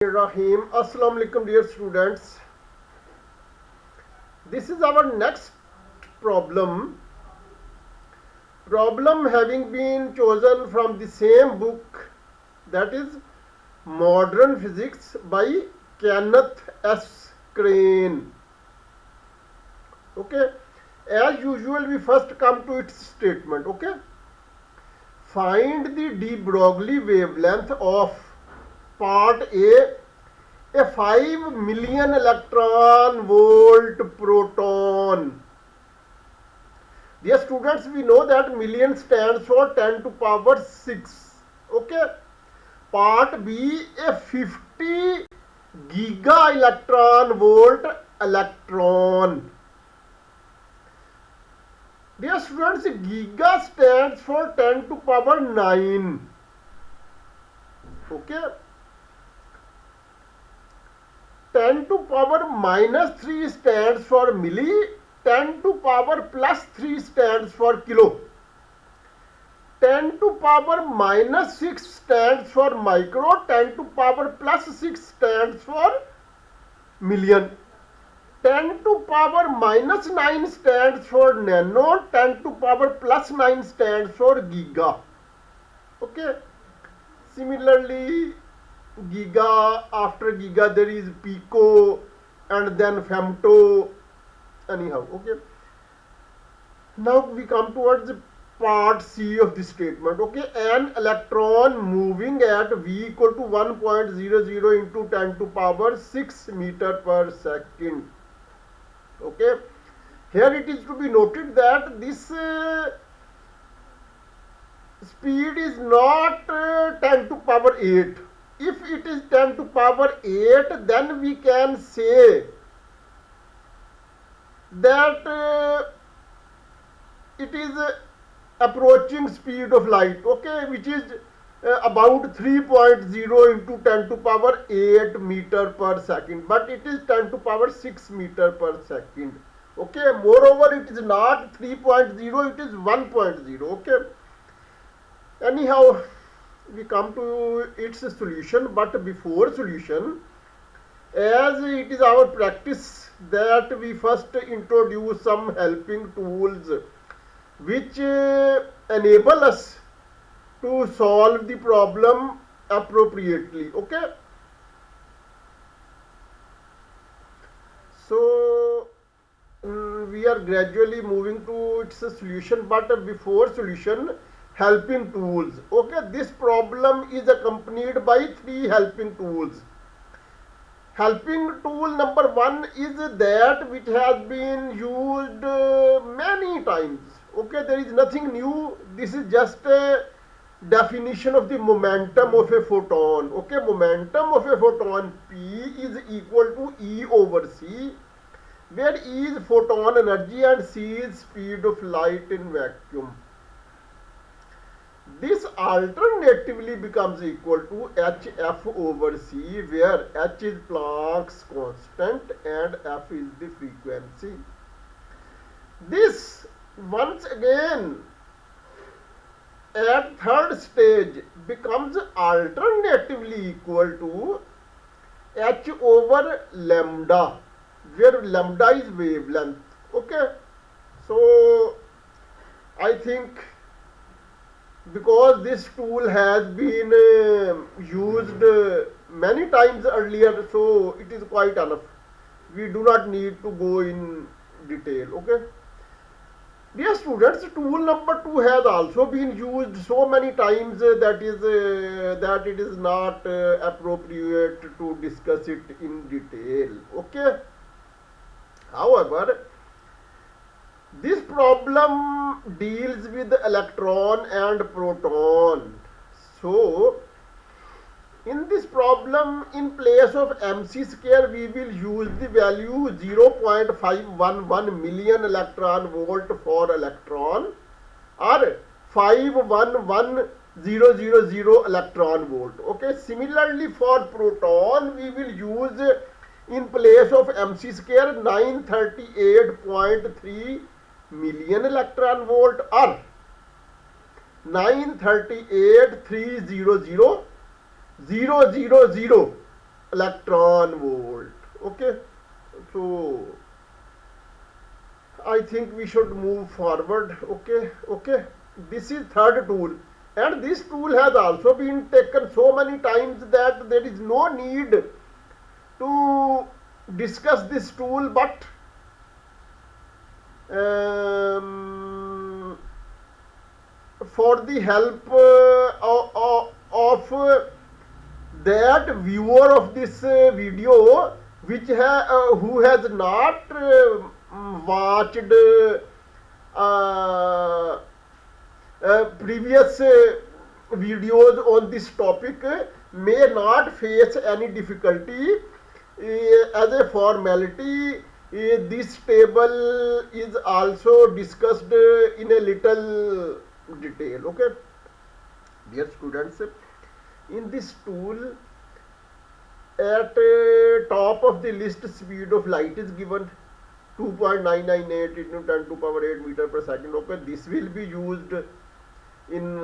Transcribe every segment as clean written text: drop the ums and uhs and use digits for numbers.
Rahim. Assalamu alaikum dear students. This is our next problem. Problem having been chosen from the same book, that is Modern Physics by Kenneth S. Crane. Okay. As usual, we first come to its statement. Okay. Find the De-Broglie wavelength of part a 5 million electron volt proton. Dear students, we know that million stands for 10 to power 6. Okay. Part B, a 50 giga electron volt electron. Dear students, giga stands for 10 to power 9. Okay. 10 to power minus 3 stands for milli, 10 to power plus 3 stands for kilo, 10 to power minus 6 stands for micro, 10 to power plus 6 stands for million, 10 to power minus 9 stands for nano, 10 to power plus 9 stands for giga. Okay. Similarly, giga, after giga there is pico and then femto. Anyhow, okay. Now we come towards part C of the statement. Okay, an electron moving at v equal to 1.00 into 10 to power 6 meter per second. Okay, here it is to be noted that this speed is not 10 to power 8. If it is 10 to power 8, then we can say that it is approaching speed of light, okay, which is about 3.0 into 10 to power 8 meter per second, but it is 10 to power 6 meter per second. Okay, moreover, it is not 3.0, it is 1.0. Okay. Anyhow, we come to its solution, but before solution, as it is our practice that we first introduce some helping tools which enable us to solve the problem appropriately. Okay. So we are gradually moving to its solution, but before solution, helping tools. Okay, this problem is accompanied by 3 helping tools. Helping tool number 1 is that which has been used many times. Okay, there is nothing new. This is just a definition of the momentum of a photon. Okay, momentum of a photon P is equal to E over C, where E is photon energy and C is speed of light in vacuum. This alternatively becomes equal to hf over c, where h is Planck's constant and f is the frequency. This once again at third stage becomes alternatively equal to h over lambda, where lambda is wavelength. Okay, so I think because this tool has been used many times earlier, so it is quite enough. We do not need to go in detail. Okay. Dear students, tool number 2 has also been used so many times that it is not appropriate to discuss it in detail. Okay. However, this problem deals with electron and proton. So, in this problem, in place of mc square, we will use the value 0.511 million electron volt for electron or 511,000 electron volt. Okay. Similarly, for proton, we will use in place of mc square 938.3 million electron volt or 938,300,000 electron volt. Okay, so I think we should move forward. Okay, okay. This is third tool, and this tool has also been taken so many times that there is no need to discuss this tool. But for the help of that viewer of this video who has not watched previous videos on this topic, may not face any difficulty. As a formality, this table is also discussed in a little detail. Okay, dear students, in this tool, at top of the list, speed of light is given 2.998 into 10 to power 8 meter per second. Okay, this will be used in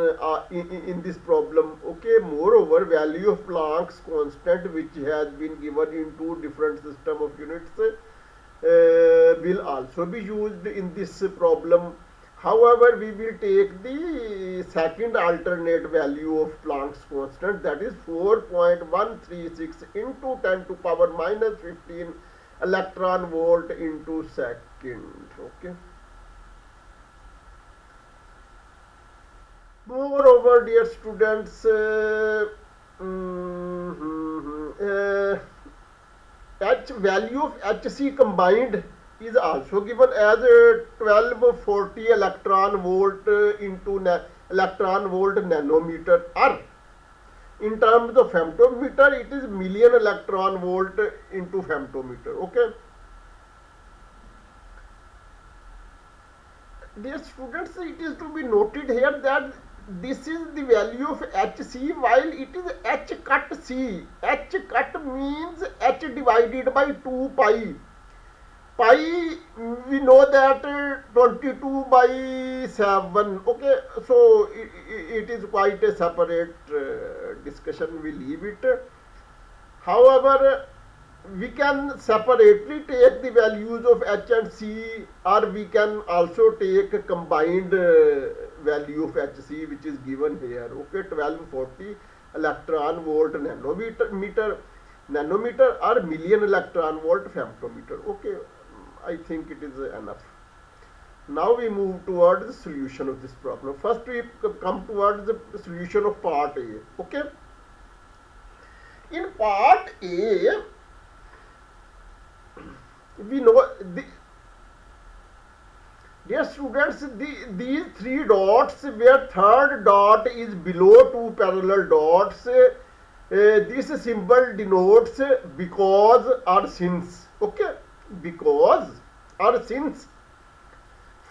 this problem. Okay, moreover, value of Planck's constant, which has been given in two different system of units, will also be used in this problem. However, we will take the second alternate value of Planck's constant, that is 4.136 into 10 to power minus 15 electron volt into second. Okay. Moreover, dear students, value of HC combined is also given as 1240 electron volt into electron volt nanometer, or in terms of femtometer it is million electron volt into femtometer. Okay, dear students, it is to be noted here that this is the value of HC, while it is H cut C. H cut means H divided by 2 pi. Pi, we know that 22 by 7. Okay, so it is quite a separate discussion. We leave it. However, we can separately take the values of H and C, or we can also take a combined value of HC, which is given here. Okay, 1240 electron volt nanometer or million electron volt femtometer. Okay, I think it is enough. Now we move towards the solution of this problem. First we come towards the solution of part A. Okay, in part A, we know dear students, these three dots, where third dot is below two parallel dots, this symbol denotes because or since. Okay, because or since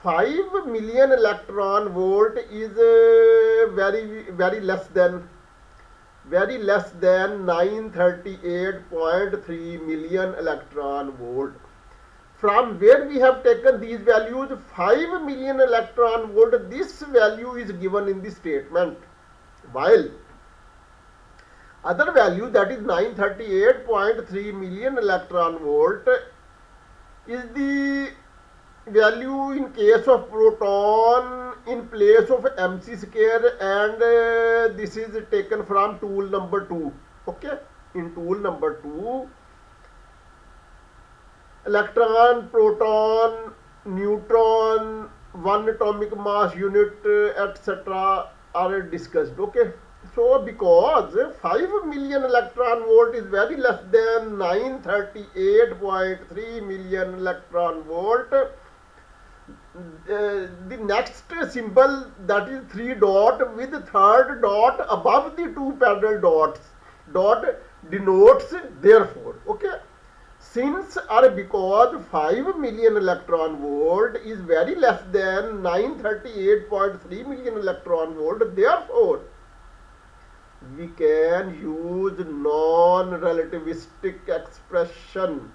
5 million electron volt is very less than 938.3 million electron volt. From where we have taken these values, 5 million electron volt, this value is given in the statement, while other value, that is 938.3 million electron volt, is the value in case of proton in place of mc square, and this is taken from tool number 2. Okay, in tool number 2, electron, proton, neutron, one atomic mass unit, etc. are discussed. Okay, so because 5 million electron volt is very less than 938.3 million electron volt, the next symbol, that is 3 dot with third dot above the two parallel dots, dot denotes therefore. Okay, since or because 5 million electron volt is very less than 938.3 million electron volt, therefore we can use non-relativistic expression.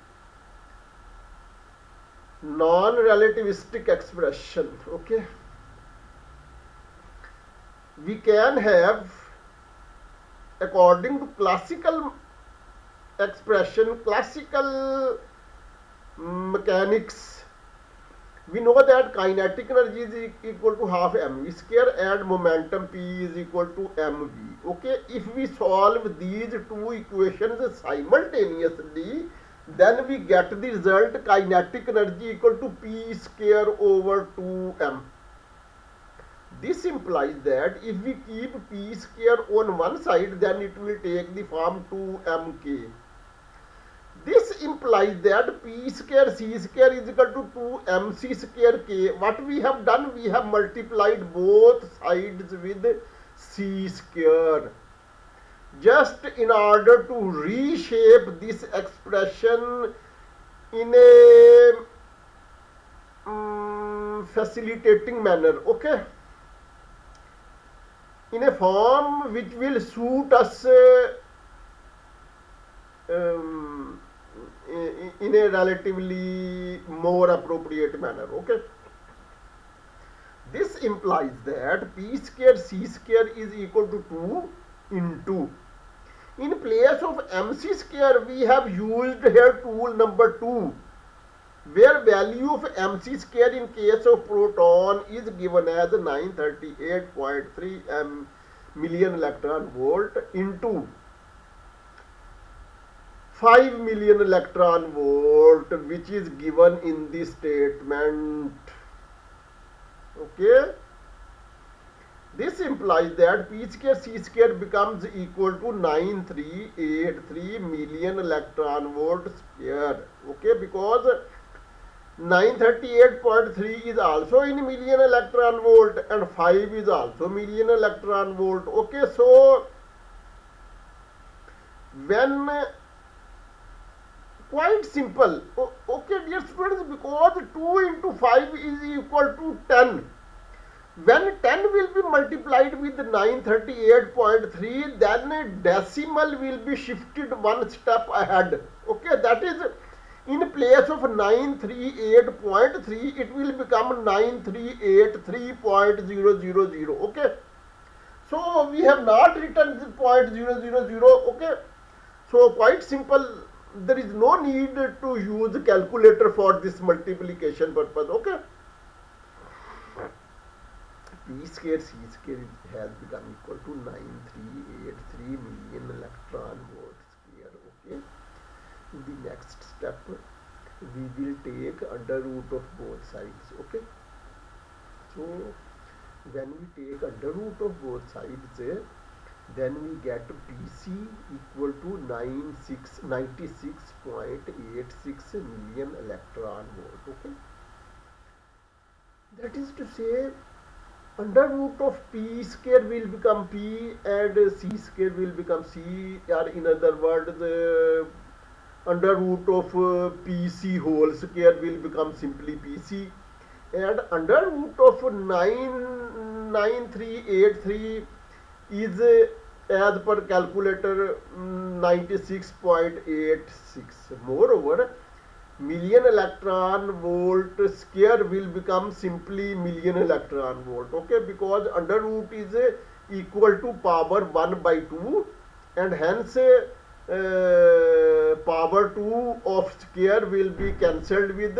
Okay, we can have, according to classical expression, classical mechanics, we know that kinetic energy is equal to half mv square and momentum p is equal to mv. Okay, if we solve these two equations simultaneously, then we get the result kinetic energy equal to p square over 2m. This implies that if we keep p square on one side, then it will take the form 2mk. This implies that p square c square is equal to 2mc square k. What we have done, we have multiplied both sides with c square, just in order to reshape this expression in a facilitating manner. Okay, in a form which will suit us in a relatively more appropriate manner. Okay, this implies that p square c square is equal to 2 into, in place of mc square we have used here tool number 2, where value of mc square in case of proton is given as 938.3 million electron volt into 5 million electron volt, which is given in this statement. Okay, this implies that p square c square becomes equal to 9383 million electron volt square. Okay, because 938.3 is also in million electron volt and 5 is also million electron volt. Okay, so when quite simple. Okay, dear students, because 2 into 5 is equal to 10. When 10 will be multiplied with 938.3, then decimal will be shifted one step ahead. Okay, that is, in place of 938.3, it will become 9383.000. Okay, so we have not written the 0.000. Okay, so quite simple. There is no need to use calculator for this multiplication purpose. Okay, p square c square has become equal to 9383 million electron volt square. Okay, in the next step we will take under root of both sides. Okay, so when we take under root of both sides, then we get PC equal to 96.86 million electron volt. Okay, that is to say, under root of p square will become p and c square will become c, or in other words, under root of pc whole square will become simply pc, and under root of 9383 is as per calculator 96.86. Moreover, million electron volt square will become simply million electron volt. Okay, because under root is equal to power 1 by 2, and hence power 2 of square will be cancelled with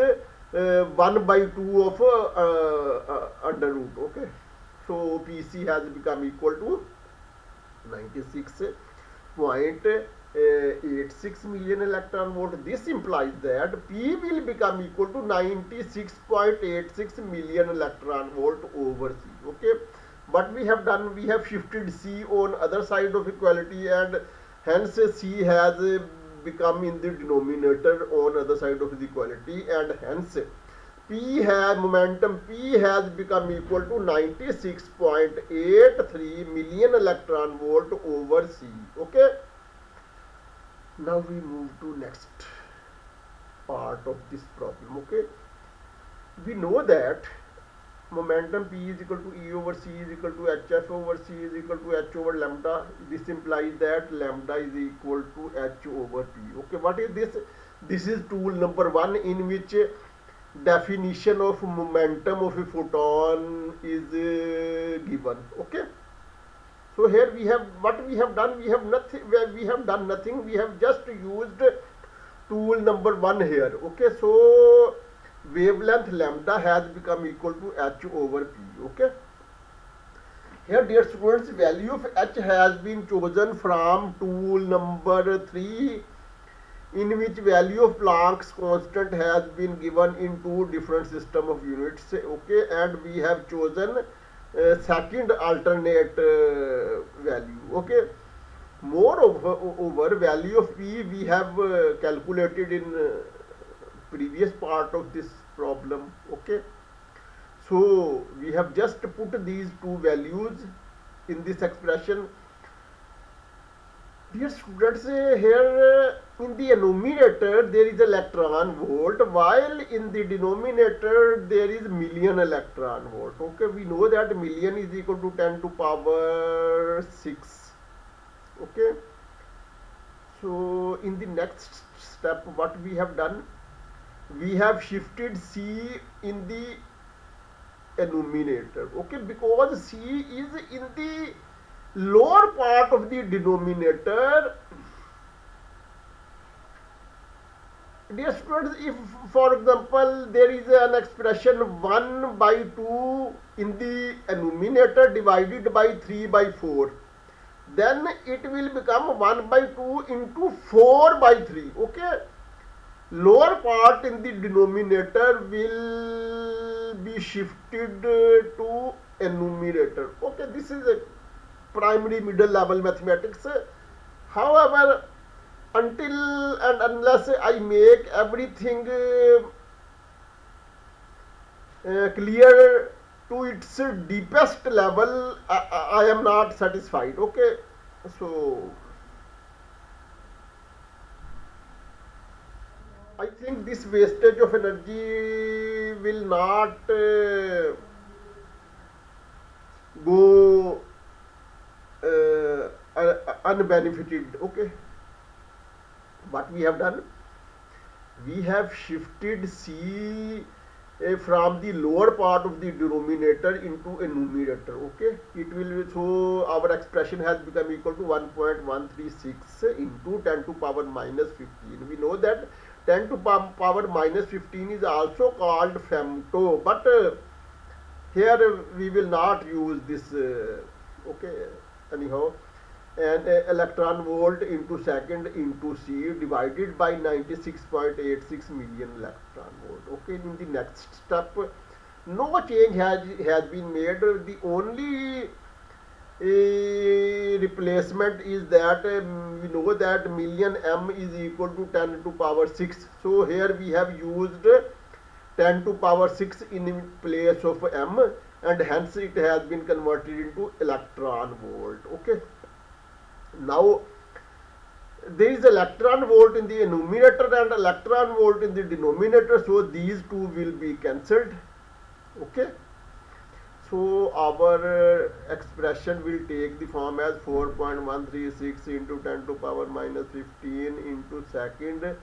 1 by 2 of under root. Okay, so PC has become equal to 96.86 million electron volt. This implies that P will become equal to 96.86 million electron volt over C. Okay, but we have done, we have shifted C on other side of equality, and hence C has become in the denominator on other side of the equality, and hence P has momentum P has become equal to 96.83 million electron volt over C. Okay, now we move to next part of this problem. Okay, we know that momentum P is equal to E over C is equal to HF over C is equal to H over lambda. This implies that lambda is equal to H over P. Okay, what is this? This is tool number 1, in which definition of momentum of a photon is given. Okay, So here we have, what we have done, we have done nothing, we have just used tool number 1 here. Okay, so wavelength lambda has become equal to h over p. Okay, here dear students, value of h has been chosen from tool number 3, in which value of Planck's constant has been given in two different system of units. Okay, and we have chosen second alternate value. Okay, moreover, value of p we have calculated in previous part of this problem. Okay, so we have just put these two values in this expression. Dear students, here in the numerator there is electron volt, while in the denominator there is million electron volt. Okay, we know that million is equal to 10 to power 6. Okay, so in the next step, what we have done, we have shifted C in the numerator. Okay, because C is in the lower part of the denominator. Dear students, if for example there is an expression 1 by 2 in the numerator divided by 3 by 4, then it will become 1 by 2 into 4 by 3. Okay, lower part in the denominator will be shifted to numerator. Okay, this is a primary middle level mathematics. However, until and unless I make everything clear to its deepest level, I am not satisfied. Okay, so I think this wastage of energy will not go unbenefited. Okay, what we have done, we have shifted C from the lower part of the denominator into a numerator. Okay, it will, so our expression has become equal to 1.136 into 10 to power minus 15. We know that 10 to power minus 15 is also called femto, but here we will not use this. Okay, anyhow, and electron volt into second into C divided by 96.86 million electron volt. Okay, in the next step, no change has been made. The only replacement is that we know that million m is equal to 10 to power 6. So here we have used 10 to power 6 in place of m, and hence it has been converted into electron volt. Okay, now there is electron volt in the numerator and electron volt in the denominator, so these two will be cancelled. Okay, so our expression will take the form as 4.136 into 10 to power minus 15 into second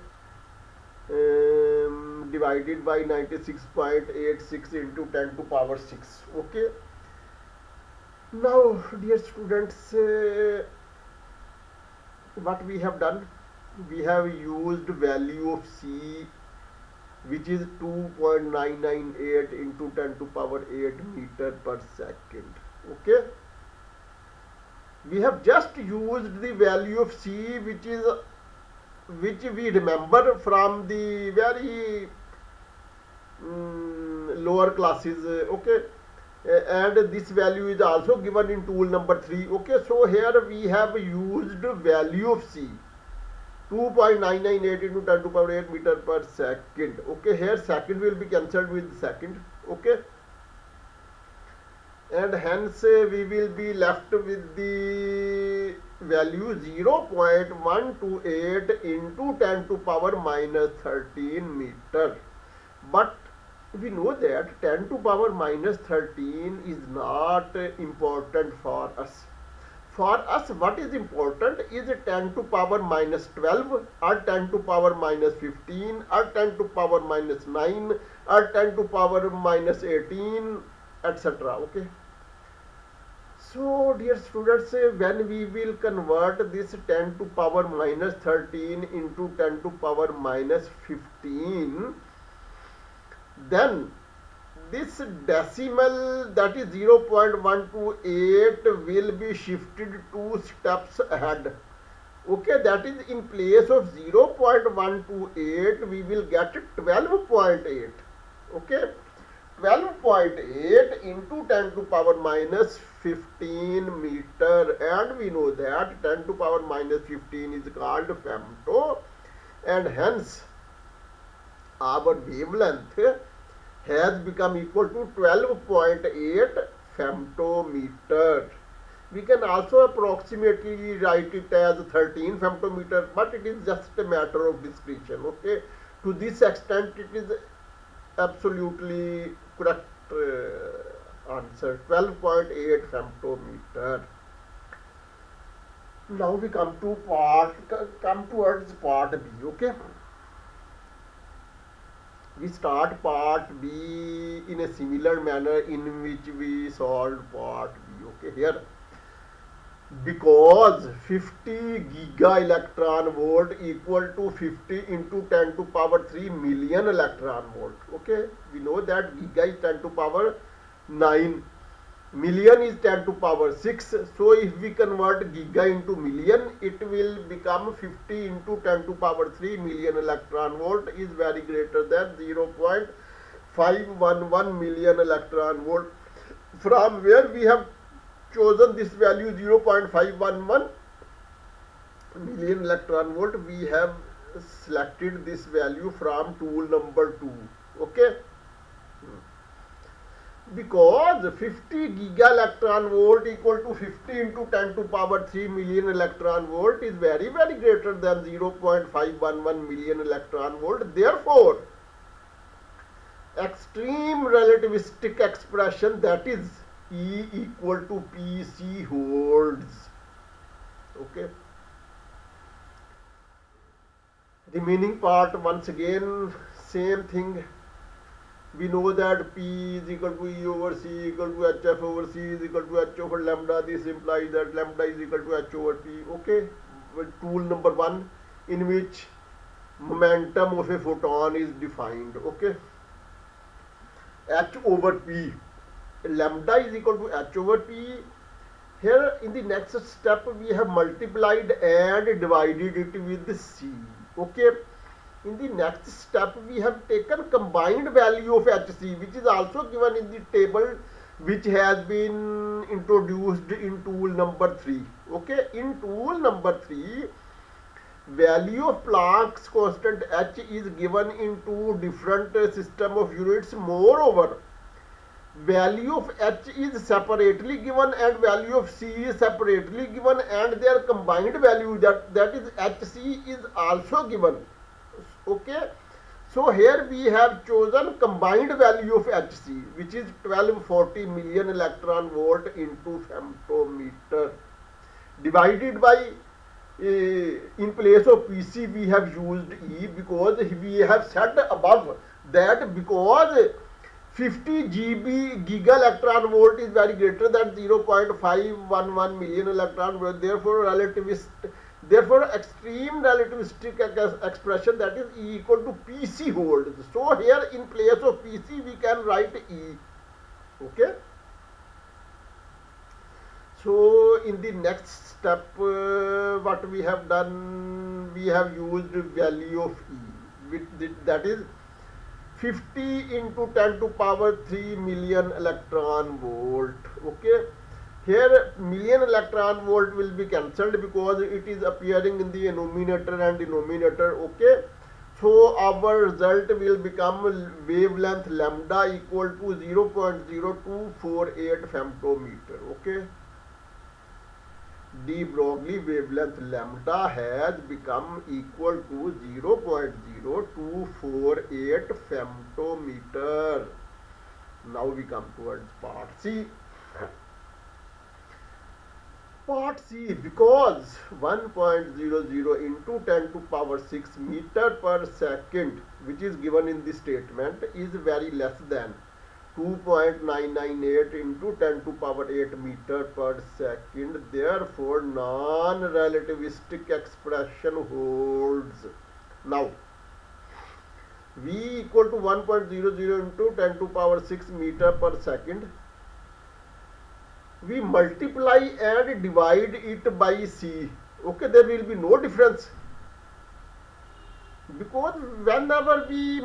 divided by 96.86 into 10 to power 6. Okay, now dear students, what we have done, we have used value of C, which is 2.998 into 10 to power 8 meter per second. Okay, we have just used the value of C, which we remember from the very lower classes. Okay, and this value is also given in tool number 3. Okay, so here we have used value of C, 2.998 into 10 to power 8 meter per second. Okay, here second will be cancelled with second. Okay, and hence we will be left with the value 0.128 into 10 to power minus 13 meter. But we know that 10 to power minus 13 is not important for us. For us, what is important is 10 to power minus 12 or 10 to power minus 15 or 10 to power minus 9 or 10 to power minus 18, etc. Okay, So dear students, when we will convert this 10 to power minus 13 into 10 to power minus 15, then this decimal, that is 0.128, will be shifted 2 steps ahead. Okay, that is, in place of 0.128 we will get 12.8. Okay, 12.8 into 10 to power minus 15 meter, and we know that 10 to power minus 15 is called femto, and hence our wavelength has become equal to 12.8 femtometer. We can also approximately write it as 13 femtometer, but it is just a matter of discretion. Okay, to this extent it is absolutely correct answer, 12.8 femtometer. Now we come towards part B. Okay, we start part B in a similar manner in which we solved part B. Okay, here, because 50 giga electron volt equal to 50 into 10 to power 3 million electron volt. Okay, we know that giga is 10 to power 9, million is 10 to power 6. So if we convert giga into million, it will become 50 into 10 to power 3 million electron volt is very greater than 0.511 million electron volt. From where we have chosen this value 0.511 million electron volt, we have selected this value from tool number 2. Okay, because 50 giga electron volt equal to 50 into 10 to power 3 million electron volt is very greater than 0.511 million electron volt. Therefore, extreme relativistic expression, that is E equal to PC, holds. Okay, remaining part, once again same thing. We know that P is equal to E over C equal to HF over C is equal to H over lambda. This implies that lambda is equal to H over P. Okay, with tool number 1, in which momentum of a photon is defined. Okay, H over P, lambda is equal to H over P. Here in the next step we have multiplied and divided it with C. Okay, in the next step we have taken combined value of HC, which is also given in the table which has been introduced in tool number 3. Okay, in tool number 3, value of Planck's constant H is given in two different system of units. Moreover, value of H is separately given and value of C is separately given, and their combined value, that is HC, is also given. Okay, so here we have chosen combined value of HC, which is 1240 million electron volt into femtometer, divided by in place of PC we have used E, because we have said above that because 50 giga electron volt is very greater than 0.511 million electron volt. Therefore extreme relativistic expression, that is E equal to PC, holds. So here in place of PC we can write E. Okay, so in the next step what we have done, we have used value of E, that is 50 into 10 to power 3 million electron volt. Okay, here million electron volt will be cancelled because it is appearing in the numerator and denominator. Okay, so our result will become wavelength lambda equal to 0.0248 femtometer. Okay, De-Broglie wavelength lambda has become equal to 0.0248 femtometer. Now we come towards part C. Part C, because 1.00 into 10 to power 6 meter per second, which is given in the statement, is very less than 2.998 into 10 to power 8 meter per second. Therefore non-relativistic expression holds. Now v equal to 1.00 into 10 to power 6 meter per second. We multiply and divide it by c. Okay, there will be no difference, because whenever we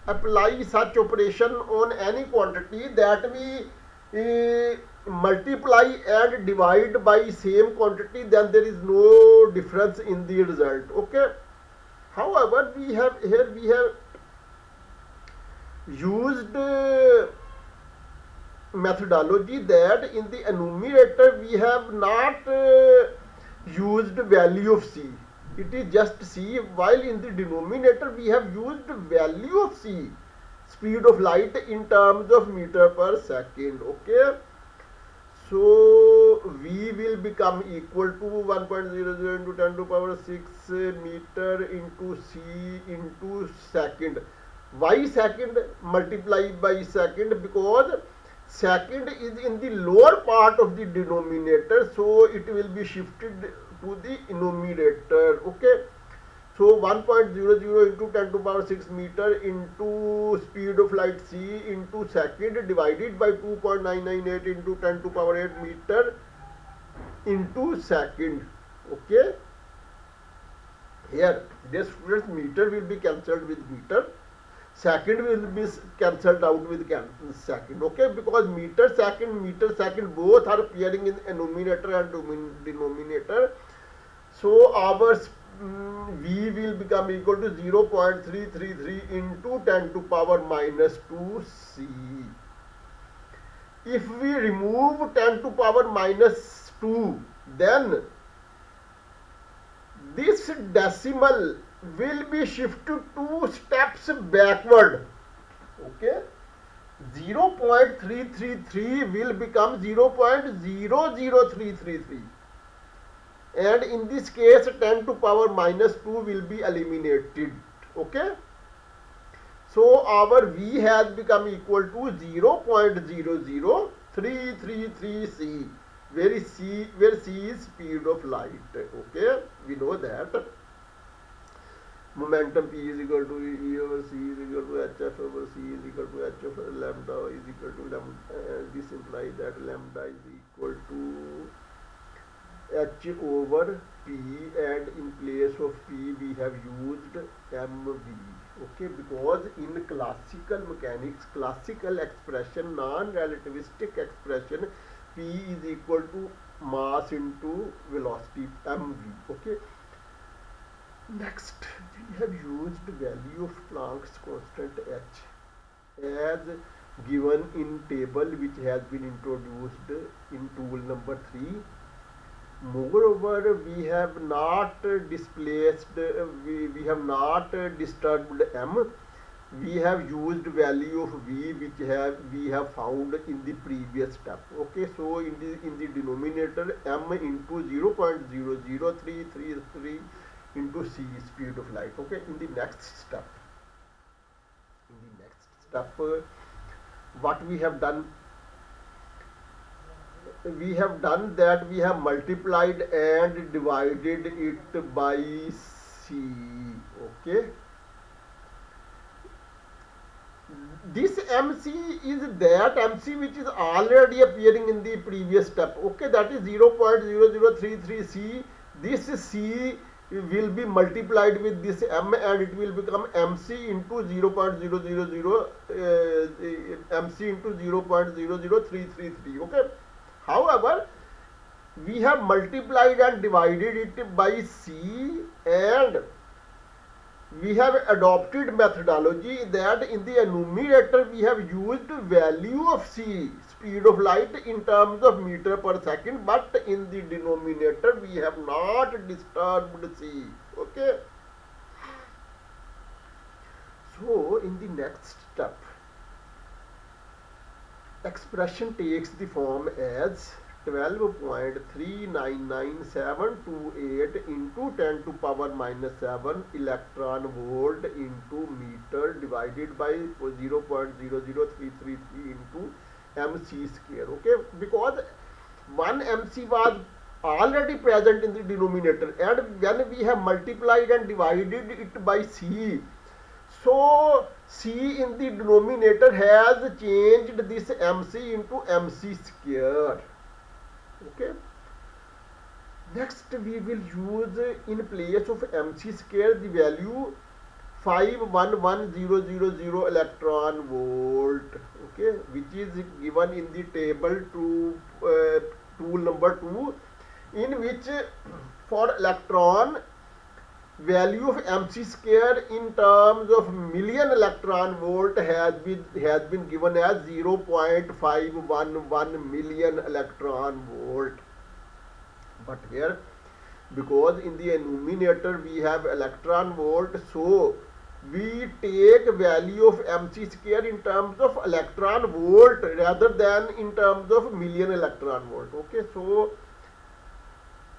apply such operation on any quantity, that we multiply and divide by same quantity, then there is no difference in the result. Okay, however, we have used methodology that in the numerator we have not used value of c, it is just c, while in the denominator we have used value of c, speed of light, in terms of meter per second. Okay, so v will become equal to 1.00 into 10 to power 6 meter into c into second. Why second? Multiply by second, because second is in the lower part of the denominator, so it will be shifted to the numerator. Okay, so 1.00 into 10 to power 6 meter into speed of light c into second divided by 2.998 into 10 to power 8 meter into second. Okay, here this meter will be cancelled with meter, second will be cancelled out with second. Okay, because meter second both are appearing in numerator and denominator, so our v will become equal to 0.333 into 10 to power minus 2 c. If we remove 10 to power minus 2, then this decimal will be shifted 2 steps backward. Okay, 0.333 will become 0.00333, and in this case 10 to power minus 2 will be eliminated. Okay, so our v has become equal to 0.00333 c, where c is speed of light. Okay, we know that momentum P is equal to E over C is equal to HF over C is equal to H of lambda is equal to lambda. This implies that lambda is equal to H over P, and in place of P we have used mv. Okay, because in classical mechanics, classical expression, non-relativistic expression, P is equal to mass into velocity, mv. Okay, next we have used value of Planck's constant h as given in table which has been introduced in tool number 3. Moreover, we have not displaced, we have not disturbed m. We have used value of v which we have found in the previous step. Okay, so in the denominator m into 0.00333 into c, speed of light. Okay, in the next step, what we have done, that we have multiplied and divided it by c. Okay, this mc is that mc which is already appearing in the previous step. Okay, that is 0.0033 c. This c will be multiplied with this m, and it will become mc into 0.000 mc into 0.00333. Okay, however, we have multiplied and divided it by c, and we have adopted methodology that in the numerator we have used value of c, speed of light, in terms of meter per second, but in the denominator we have not disturbed c. Okay, so in the next step, expression takes the form as 12.399728 into 10 to power minus 7 electron volt into meter divided by 0.00333 into mc square. Okay, because 1 mc was already present in the denominator, and when we have multiplied and divided it by c, so c in the denominator has changed this mc into mc square. Okay, next we will use in place of mc square the value 511000 electron volt, okay, which is given in the table to tool number 2, in which for electron value of mc square in terms of million electron volt has been given as 0.511 million electron volt. But here, because in the numerator we have electron volt, so we take value of mc square in terms of electron volt rather than in terms of million electron volt. Okay, so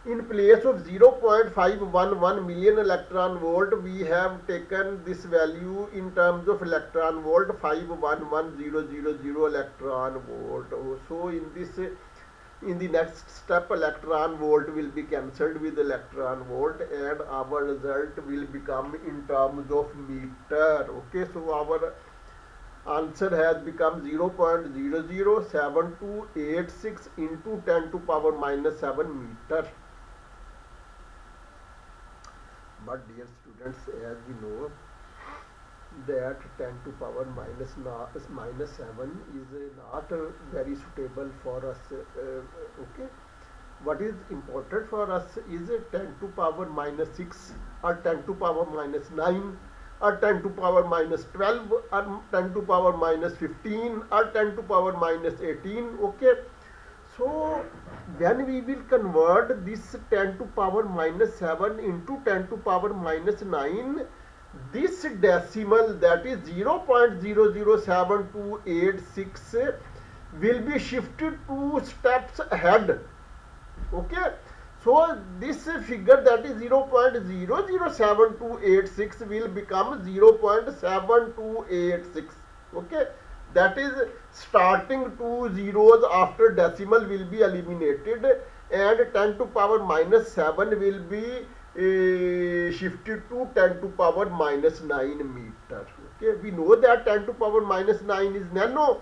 in place of 0.511 million electron volt, we have taken this value in terms of electron volt, 511000 electron volt. So in the next step, electron volt will be cancelled with electron volt, and our result will become in terms of meter. Okay, so our answer has become 0.007286 into 10 to power minus 7 meter. But dear students, as we know that 10 to power minus 7 is not very suitable for us. Okay, what is important for us is 10 to power minus 6 or 10 to power minus 9 or 10 to power minus 12 or 10 to power minus 15 or 10 to power minus 18. Okay, so when we will convert this 10 to power minus 7 into 10 to power minus 9, this decimal, that is 0.007286, will be shifted 2 steps ahead. Okay, so this figure, that is 0.007286, will become 0.7286. Okay, that is starting 2 zeros after decimal will be eliminated, and 10 to power minus 7 will be shifted to 10 to power minus 9 meter. Okay, we know that 10 to power minus 9 is nano.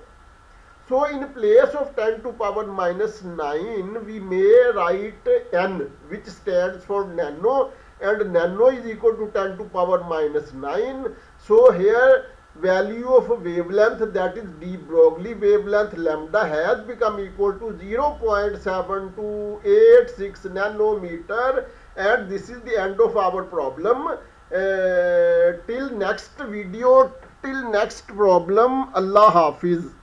So in place of 10 to power minus 9, we may write n, which stands for nano, and nano is equal to 10 to power minus 9. So here value of wavelength, that is De-Broglie wavelength lambda, has become equal to 0.7286 nanometer, and this is the end of our problem. Till next video, till next problem, Allah Hafiz.